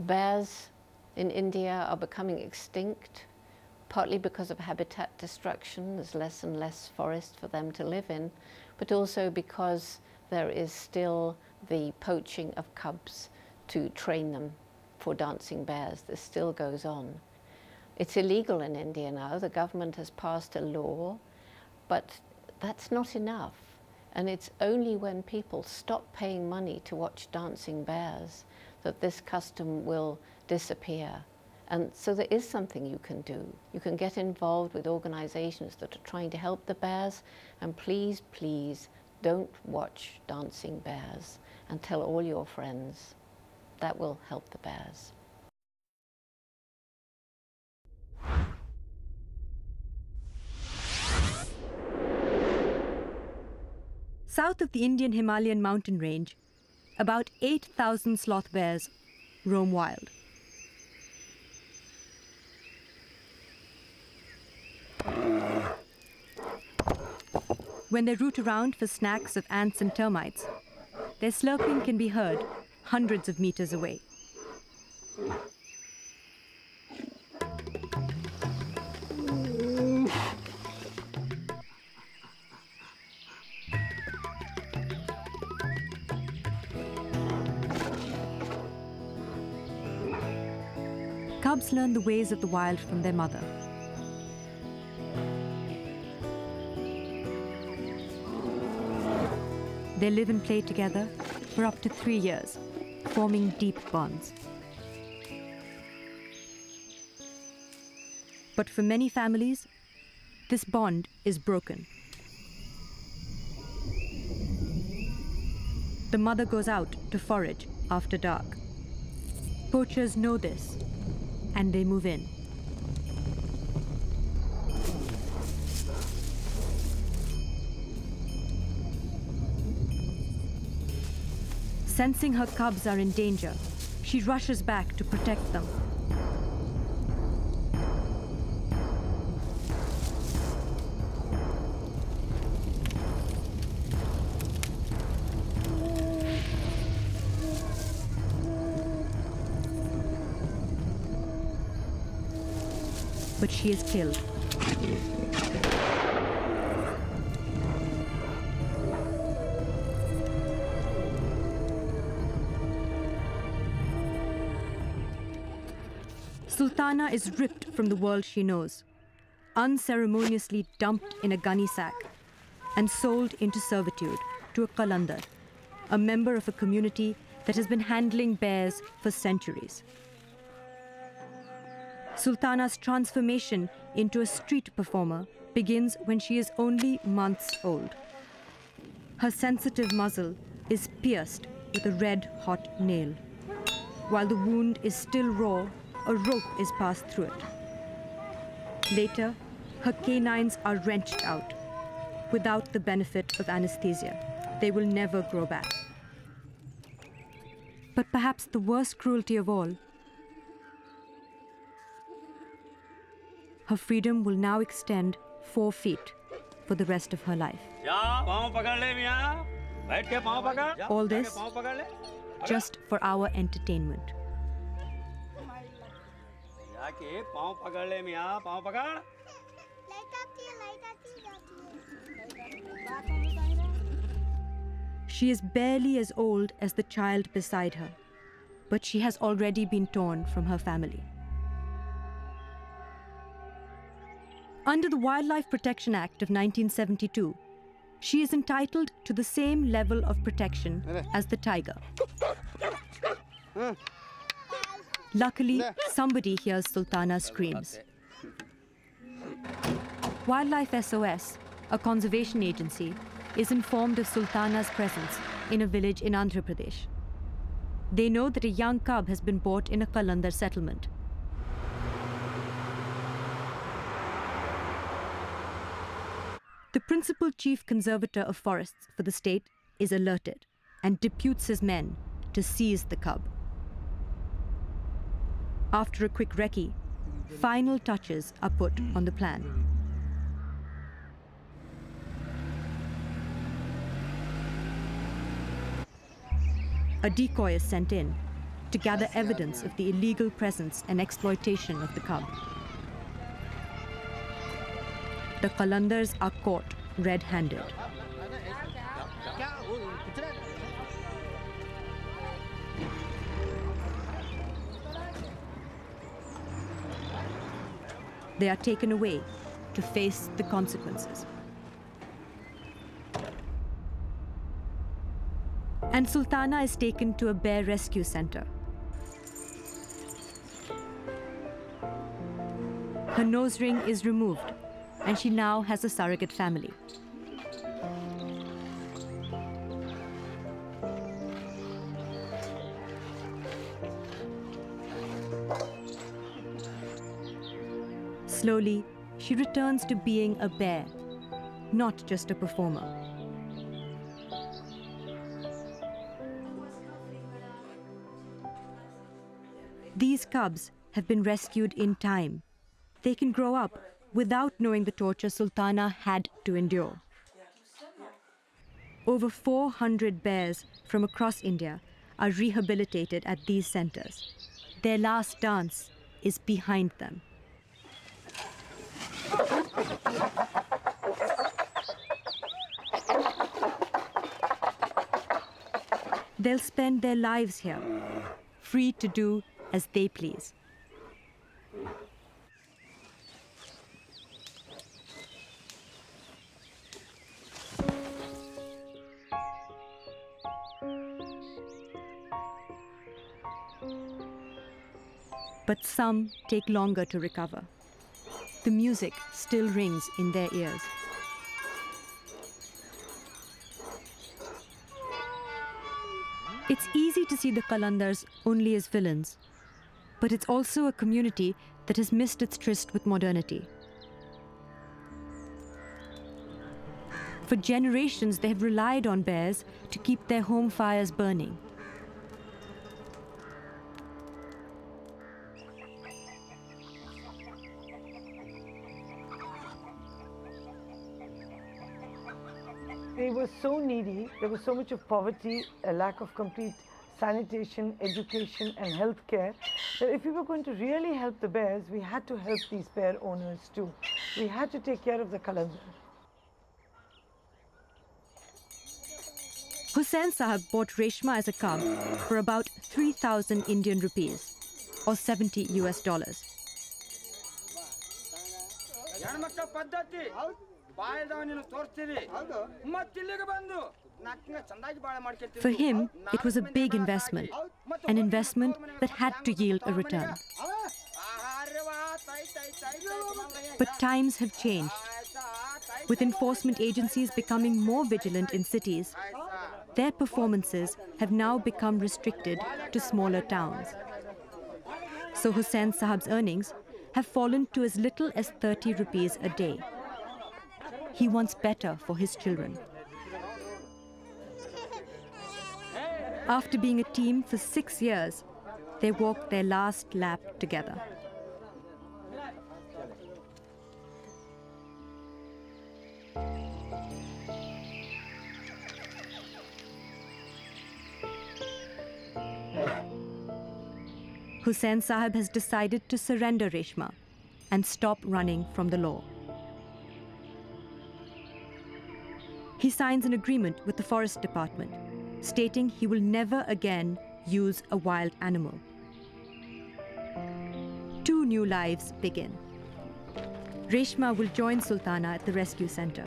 Bears in India are becoming extinct, partly because of habitat destruction. There's less and less forest for them to live in, but also because there is still the poaching of cubs to train them for dancing bears. This still goes on. It's illegal in India now. The government has passed a law, but that's not enough. And it's only when people stop paying money to watch dancing bears that this custom will disappear. And so there is something you can do. You can get involved with organizations that are trying to help the bears, and please, please don't watch dancing bears, and tell all your friends. That will help the bears. South of the Indian Himalayan mountain range, about 8,000 sloth bears roam wild. When they root around for snacks of ants and termites, their slurping can be heard hundreds of meters away. Cubs learn the ways of the wild from their mother. They live and play together for up to 3 years, forming deep bonds. But for many families, this bond is broken. The mother goes out to forage after dark. Poachers know this, and they move in. Sensing her cubs are in danger, she rushes back to protect them. But she is killed. Sultana is ripped from the world she knows, unceremoniously dumped in a gunny sack, and sold into servitude to a qalandar, a member of a community that has been handling bears for centuries. Sultana's transformation into a street performer begins when she is only months old. Her sensitive muzzle is pierced with a red-hot nail. While the wound is still raw, a rope is passed through it. Later, her canines are wrenched out. Without the benefit of anesthesia, they will never grow back. But perhaps the worst cruelty of all, her freedom will now extend 4 feet for the rest of her life. All this just for our entertainment. She is barely as old as the child beside her, but she has already been torn from her family. Under the Wildlife Protection Act of 1972, she is entitled to the same level of protection as the tiger. Luckily, somebody hears Sultana's screams. Wildlife SOS, a conservation agency, is informed of Sultana's presence in a village in Andhra Pradesh. They know that a young cub has been bought in a qalandar settlement. The principal chief conservator of forests for the state is alerted and deputes his men to seize the cub. After a quick recce, final touches are put on the plan. A decoy is sent in, to gather evidence of the illegal presence and exploitation of the cub. The Qalandars are caught red-handed. They are taken away to face the consequences. And Sultana is taken to a bear rescue center. Her nose ring is removed, and she now has a surrogate family. Slowly, she returns to being a bear, not just a performer. These cubs have been rescued in time. They can grow up without knowing the torture Sultana had to endure. Over 400 bears from across India are rehabilitated at these centers. Their last dance is behind them. They'll spend their lives here, free to do as they please. But some take longer to recover. The music still rings in their ears. It's easy to see the Qalandars only as villains, but it's also a community that has missed its tryst with modernity. For generations, they have relied on bears to keep their home fires burning. They were so needy, there was so much of poverty, a lack of complete sanitation, education and health care, that if we were going to really help the bears, we had to help these bear owners too. We had to take care of the Qalandar. Hussain Sahab bought Reshma as a cub for about 3,000 Indian rupees, or $70 US. For him, it was a big investment, an investment that had to yield a return. But times have changed. With enforcement agencies becoming more vigilant in cities, their performances have now become restricted to smaller towns. So Hussain Sahab's earnings have fallen to as little as 30 rupees a day. He wants better for his children. After being a team for 6 years, they walked their last lap together. Hussain Sahab has decided to surrender Reshma and stop running from the law. He signs an agreement with the Forest Department, stating he will never again use a wild animal. 2 new lives begin. Reshma will join Sultana at the rescue center.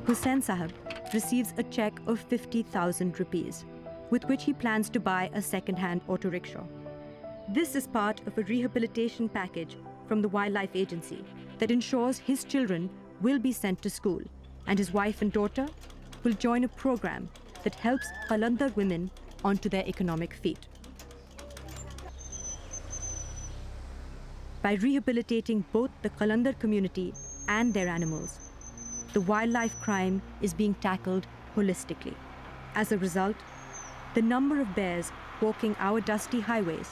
Hussain Sahab receives a check of 50,000 rupees, with which he plans to buy a second-hand auto rickshaw. This is part of a rehabilitation package from the Wildlife Agency that ensures his children will be sent to school, and his wife and daughter will join a program that helps Qalandar women onto their economic feet. By rehabilitating both the Qalandar community and their animals, the wildlife crime is being tackled holistically. As a result, the number of bears walking our dusty highways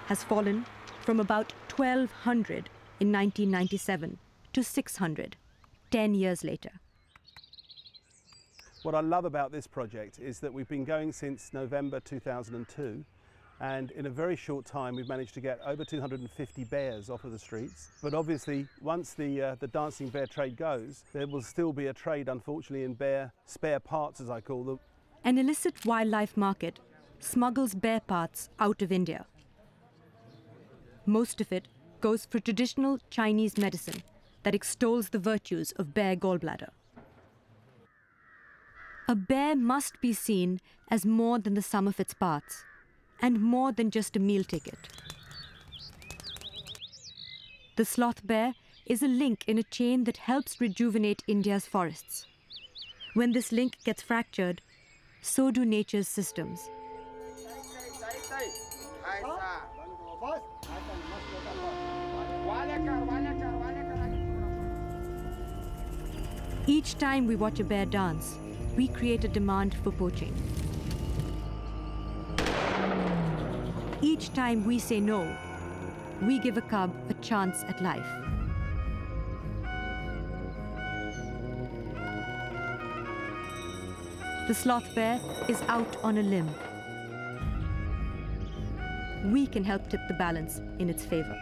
has fallen from about 1,200 in 1997 to 600, 10 years later. What I love about this project is that we've been going since November 2002, and in a very short time we've managed to get over 250 bears off of the streets. But obviously once the dancing bear trade goes, there will still be a trade, unfortunately, in bear spare parts, as I call them. An illicit wildlife market smuggles bear parts out of India. Most of it goes for traditional Chinese medicine that extols the virtues of bear gallbladder. A bear must be seen as more than the sum of its parts, and more than just a meal ticket. The sloth bear is a link in a chain that helps rejuvenate India's forests. When this link gets fractured, so do nature's systems. Each time we watch a bear dance, we create a demand for poaching. Each time we say no, we give a cub a chance at life. The sloth bear is out on a limb. We can help tip the balance in its favor.